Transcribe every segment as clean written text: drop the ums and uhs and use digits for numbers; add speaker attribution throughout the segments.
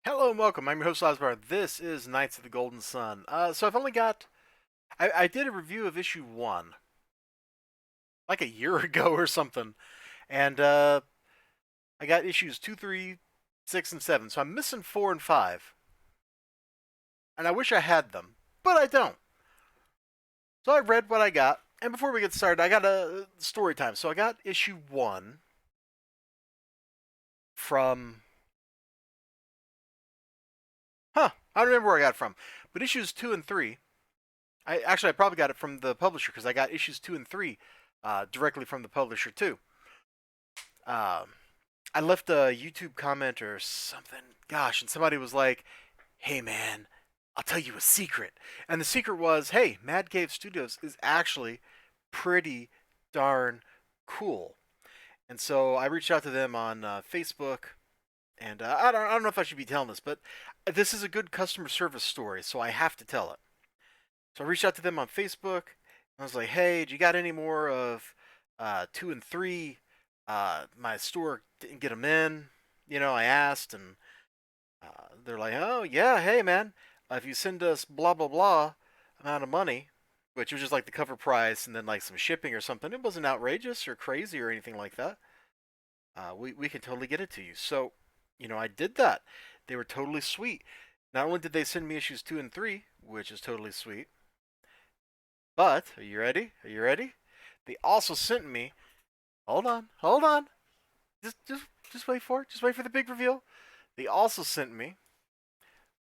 Speaker 1: Hello and welcome. I'm your host, Elizibar. This is Knights of the Golden Sun. So I've only got. I did a review of issue 1 like a year ago or something. And I got issues 2, 3, 6, and 7. So I'm missing 4 and 5. And I wish I had them, but I don't. So I read what I got. And before we get started, I got a story time. So I got issue 1 from. I don't remember where I got it from. But issues 2 and 3. I probably got it from the publisher because I got issues 2 and 3 directly from the publisher too. Uh, I left a YouTube comment or something. Gosh, and somebody was like, "Hey man, I'll tell you a secret." And the secret was, "Hey, Mad Cave Studios is actually pretty darn cool." And so I reached out to them on Facebook, and I don't know if I should be telling this, but this is a good customer service story, so I have to tell it. So I reached out to them on Facebook. And I was like, "Hey, do you got any more of 2 and 3? My store didn't get them in. I asked, and they're like, "Oh yeah, hey man, if you send us blah blah blah amount of money, which was just like the cover price and then like some shipping or something. It wasn't outrageous or crazy or anything like that. We can totally get it to you." So, I did that. They were totally sweet. Not only did they send me issues 2 and 3, which is totally sweet, but are you ready? Are you ready? They also sent me. Hold on. Just wait for it. Just wait for the big reveal. They also sent me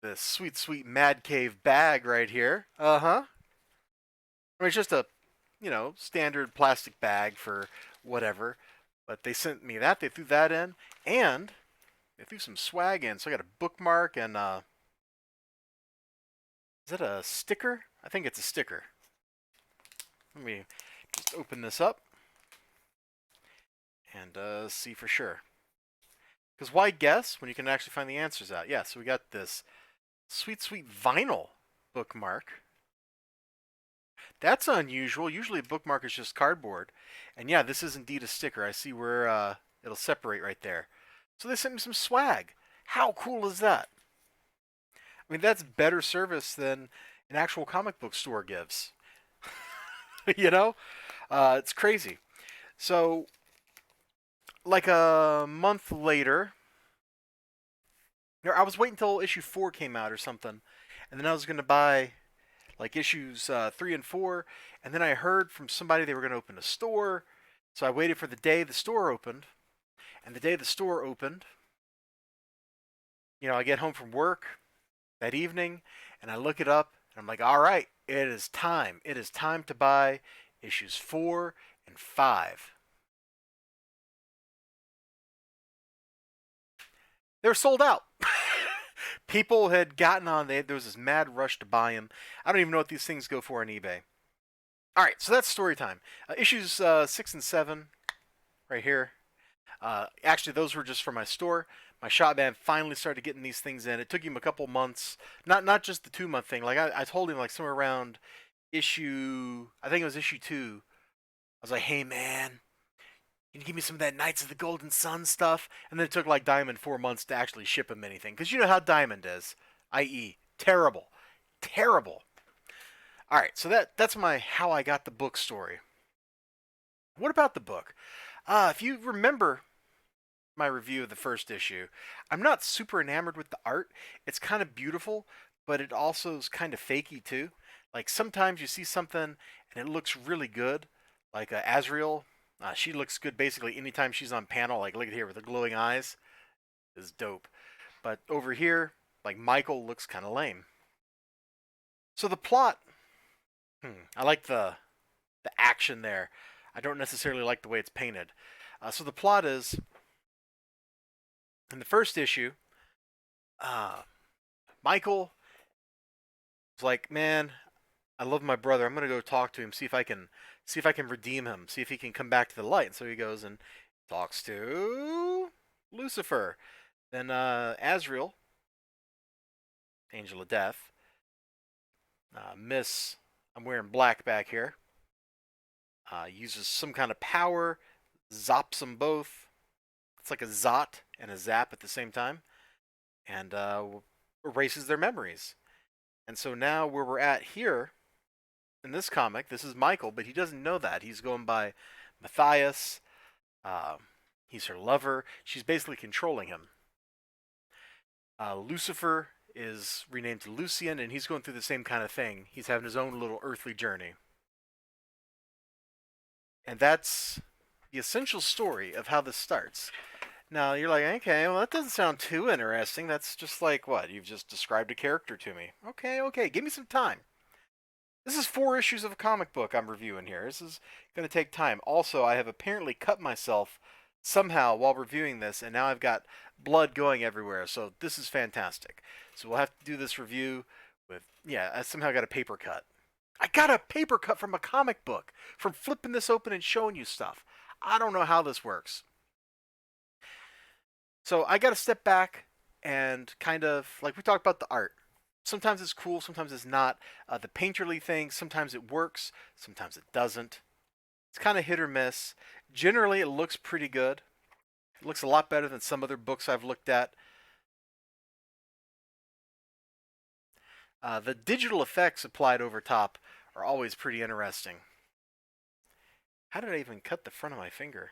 Speaker 1: this sweet, sweet Mad Cave bag right here. Uh huh. I mean, it's just a, standard plastic bag for whatever. But they sent me that. They threw that in, and they threw some swag in. So I got a bookmark and is that a sticker? I think it's a sticker. Let me just open this up and see for sure. Because why guess when you can actually find the answers out? Yeah, so we got this sweet, sweet vinyl bookmark. That's unusual. Usually a bookmark is just cardboard. And yeah, this is indeed a sticker. I see where it'll separate right there. So they sent me some swag. How cool is that? I mean, that's better service than an actual comic book store gives. you know? It's crazy. So, like a month later, I was waiting until issue 4 came out or something. And then I was going to buy like issues 3 and 4, and then I heard from somebody they were going to open a store. So I waited for the day the store opened, and the day the store opened, I get home from work that evening, and I look it up, and I'm like, all right, it is time. It is time to buy issues 4 and 5. They were sold out. People had gotten on. There was this mad rush to buy them. I don't even know what these things go for on eBay. All right, so that's story time. Issues 6 and 7 right here. Actually, those were just for my store. My shop man finally started getting these things in. It took him a couple months. Not just the 2 month thing. Like I told him like somewhere around I think it was issue 2. I was like, hey man, can you give me some of that Knights of the Golden Sun stuff? And then it took like Diamond 4 months to actually ship him anything. Because you know how Diamond is, i.e., terrible, terrible. All right, so that's my how I got the book story. What about the book? If you remember my review of the first issue, I'm not super enamored with the art. It's kind of beautiful, but it also is kind of fakey too. Like sometimes you see something and it looks really good, like Azrael. She looks good basically anytime she's on panel. Like look at here with the glowing eyes, is dope. But over here, like Michael looks kind of lame. So the plot, I like the action there. I don't necessarily like the way it's painted. So the plot is in the first issue, uh, Michael was like, "Man, I love my brother. I'm gonna go talk to him, see if I can redeem him, see if he can come back to the light." And so he goes and talks to Lucifer. Then Azrael, Angel of Death, Miss. I'm wearing black back here. Uses some kind of power, zops them both. It's like a zot and a zap at the same time. and erases their memories. And so now where we're at here in this comic, this is Michael, but he doesn't know that. He's going by Matthias. Uh, he's her lover. She's basically controlling him. Lucifer is renamed to Lucian, and he's going through the same kind of thing. He's having his own little earthly journey. And that's the essential story of how this starts. Now, you're like, okay, well, that doesn't sound too interesting. That's just like, what? You've just described a character to me. Okay, give me some time. This is 4 issues of a comic book I'm reviewing here. This is going to take time. Also, I have apparently cut myself somehow while reviewing this, and now I've got blood going everywhere, so this is fantastic. So we'll have to do this review with, yeah, I somehow got a paper cut. I got a paper cut from a comic book, from flipping this open and showing you stuff. I don't know how this works. So I got to step back and kind of, like we talked about the art. Sometimes it's cool, sometimes it's not. The painterly thing, sometimes it works, sometimes it doesn't. It's kind of hit or miss. Generally, it looks pretty good. It looks a lot better than some other books I've looked at. The digital effects applied over top are always pretty interesting. How did I even cut the front of my finger?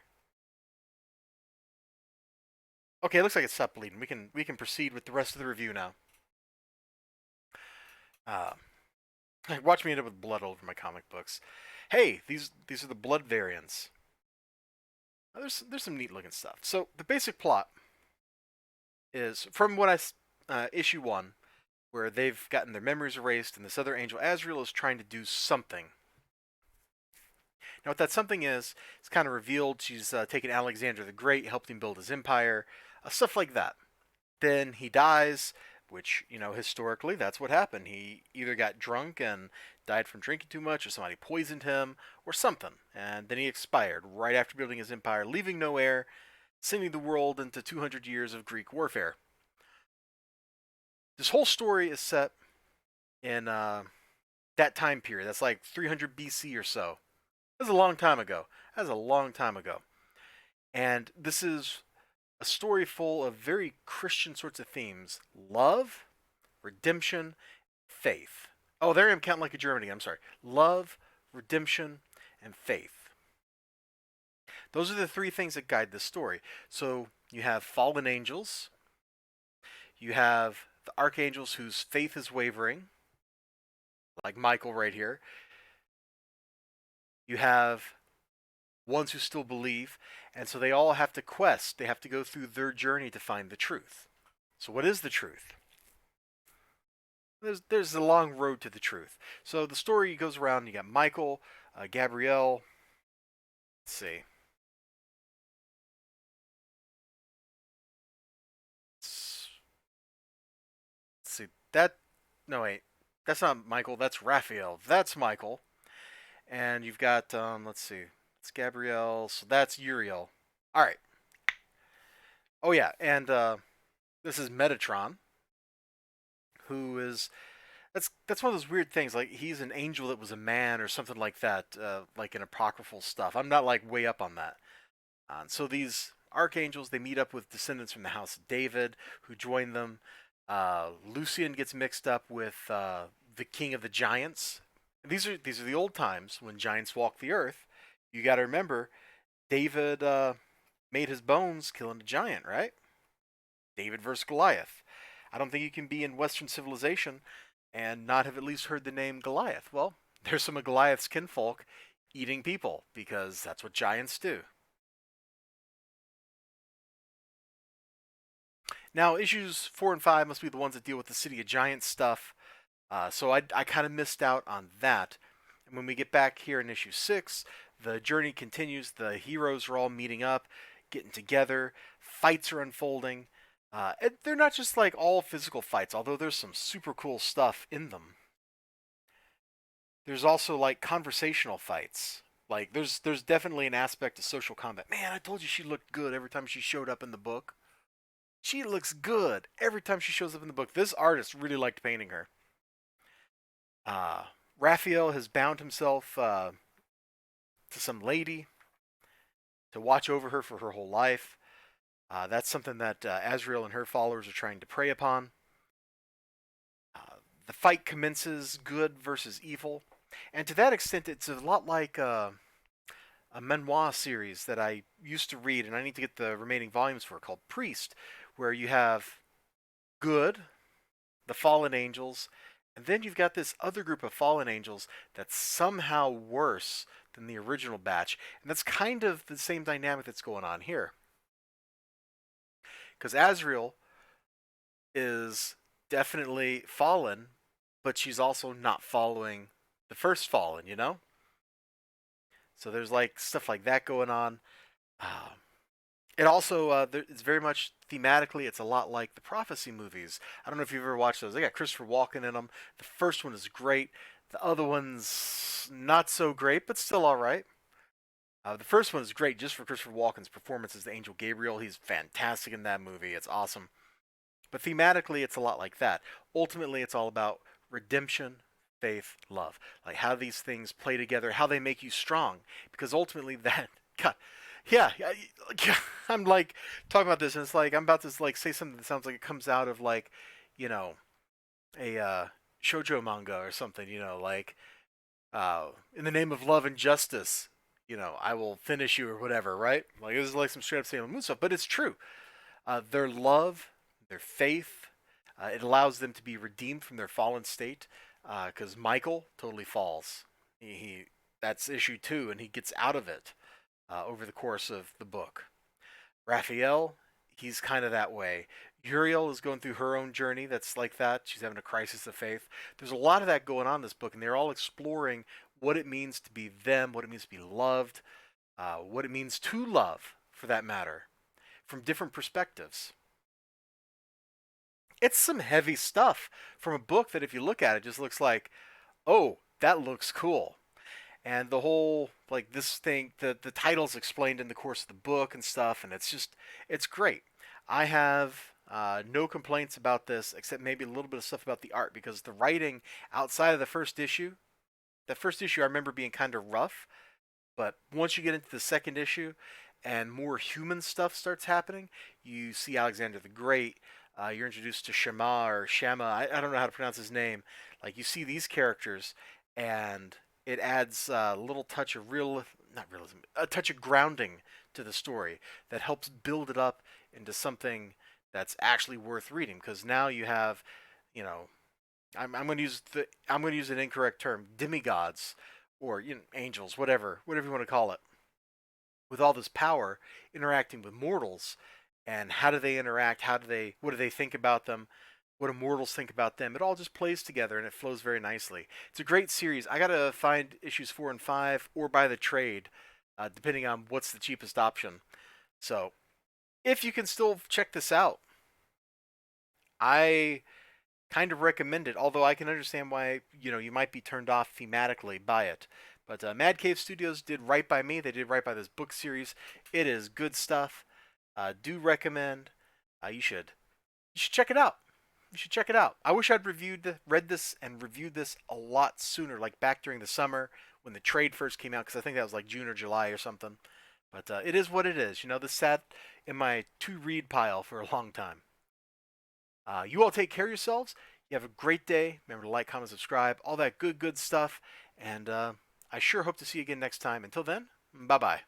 Speaker 1: Okay, it looks like it stopped bleeding. We can proceed with the rest of the review now. Uh, watch me end up with blood all over my comic books. Hey, these are the blood variants. There's some neat looking stuff. So the basic plot is from what issue 1, where they've gotten their memories erased, and this other angel Azrael is trying to do something. Now, what that something is, it's kind of revealed. She's taken Alexander the Great, helped him build his empire, stuff like that. Then he dies, which, historically, that's what happened. He either got drunk and died from drinking too much, or somebody poisoned him, or something. And then he expired right after building his empire, leaving no heir, sending the world into 200 years of Greek warfare. This whole story is set in that time period. That's like 300 BC or so. That's a long time ago. That's a long time ago. And this is a story full of very Christian sorts of themes: love, redemption, faith. Oh, there I am counting like a German again. I'm sorry. Love, redemption, and faith. Those are the 3 things that guide this story. So you have fallen angels, you have the archangels whose faith is wavering, like Michael right here. You have ones who still believe, and so they all have to quest. They have to go through their journey to find the truth. So what is the truth? There's a long road to the truth. So the story goes around. You got Michael, Gabrielle. Let's see. Let's see. No, wait. That's not Michael. That's Raphael. That's Michael. And you've got, let's see. It's Gabrielle. So that's Uriel. All right. Oh, yeah. And this is Metatron, who is that's one of those weird things. Like, he's an angel that was a man or something like that, like in apocryphal stuff. I'm not like way up on that. So these archangels, they meet up with descendants from the house of David who join them. Lucian gets mixed up with the king of the giants. These are the old times when giants walked the earth. You got to remember, David made his bones killing a giant, right? David versus Goliath. I don't think you can be in Western civilization and not have at least heard the name Goliath. Well, there's some of Goliath's kinfolk eating people, because that's what giants do. Now, issues 4 and 5 must be the ones that deal with the City of Giants stuff. So I kind of missed out on that. And when we get back here in issue 6, the journey continues. The heroes are all meeting up, getting together. Fights are unfolding. They're not just like all physical fights, although there's some super cool stuff in them. There's also like conversational fights. Like there's definitely an aspect of social combat. Man, I told you she looked good every time she showed up in the book. She looks good every time she shows up in the book. This artist really liked painting her. Uh, Raphael has bound himself to some lady to watch over her for her whole life. That's something that Azrael and her followers are trying to prey upon. The fight commences good versus evil, and to that extent, it's a lot like a memoir series that I used to read, and I need to get the remaining volumes for, called Priest, where you have good, the fallen angels, and then you've got this other group of fallen angels that's somehow worse than the original batch, and that's kind of the same dynamic that's going on here. Because Azrael is definitely fallen, but she's also not following the first fallen, you know? So there's like stuff like that going on. Uh, it also it's very much thematically. It's a lot like the prophecy movies. I don't know if you've ever watched those. They got Christopher Walken in them. The first one is great. The other one's not so great, but still all right. The first one is great just for Christopher Walken's performance as the angel Gabriel. He's fantastic in that movie. It's awesome. But thematically, it's a lot like that. Ultimately, it's all about redemption, faith, love. Like how these things play together, how they make you strong. Because ultimately, that God, yeah, I'm like talking about this, and it's like I'm about to like say something that sounds like it comes out of like, you know, a shoujo manga or something. Like in the name of love and justice, I will finish you or whatever, right? Like this is like some straight up Sailor Moon stuff, but it's true. Their love, their faith, it allows them to be redeemed from their fallen state. Because Michael totally falls. He that's issue 2, and he gets out of it over the course of the book. Raphael, he's kind of that way. Uriel is going through her own journey that's like that. She's having a crisis of faith. There's a lot of that going on in this book, and they're all exploring what it means to be them, what it means to be loved, what it means to love, for that matter, from different perspectives. It's some heavy stuff from a book that, if you look at it, just looks like, oh, that looks cool. And the whole like this thing, the title's explained in the course of the book and stuff, and it's great. I have no complaints about this, except maybe a little bit of stuff about the art, because the writing outside of the first issue I remember being kind of rough, but once you get into the second issue and more human stuff starts happening, you see Alexander the Great. You're introduced to Shema or Shama. I don't know how to pronounce his name. Like you see these characters, and it adds a little touch of not realism, a touch of grounding to the story that helps build it up into something that's actually worth reading. Because now you have, you know, I'm going to use an incorrect term, demigods, or angels, whatever you want to call it, with all this power interacting with mortals. And how do they interact? What do they think about them? What do mortals think about them? It all just plays together, and it flows very nicely. It's a great series. I gotta find issues 4 and 5 or buy the trade, depending on what's the cheapest option. So if you can still check this out, I kind of recommend it. Although I can understand why you might be turned off thematically by it. But Mad Cave Studios did right by me. They did right by this book series. It is good stuff. Do recommend. You should check it out. You should check it out. I wish I'd read this and reviewed this a lot sooner, like back during the summer when the trade first came out, because I think that was like June or July or something. But it is what it is. This sat in my to-read pile for a long time. You all take care of yourselves. You have a great day. Remember to like, comment, subscribe, all that good stuff. And I sure hope to see you again next time. Until then, bye-bye.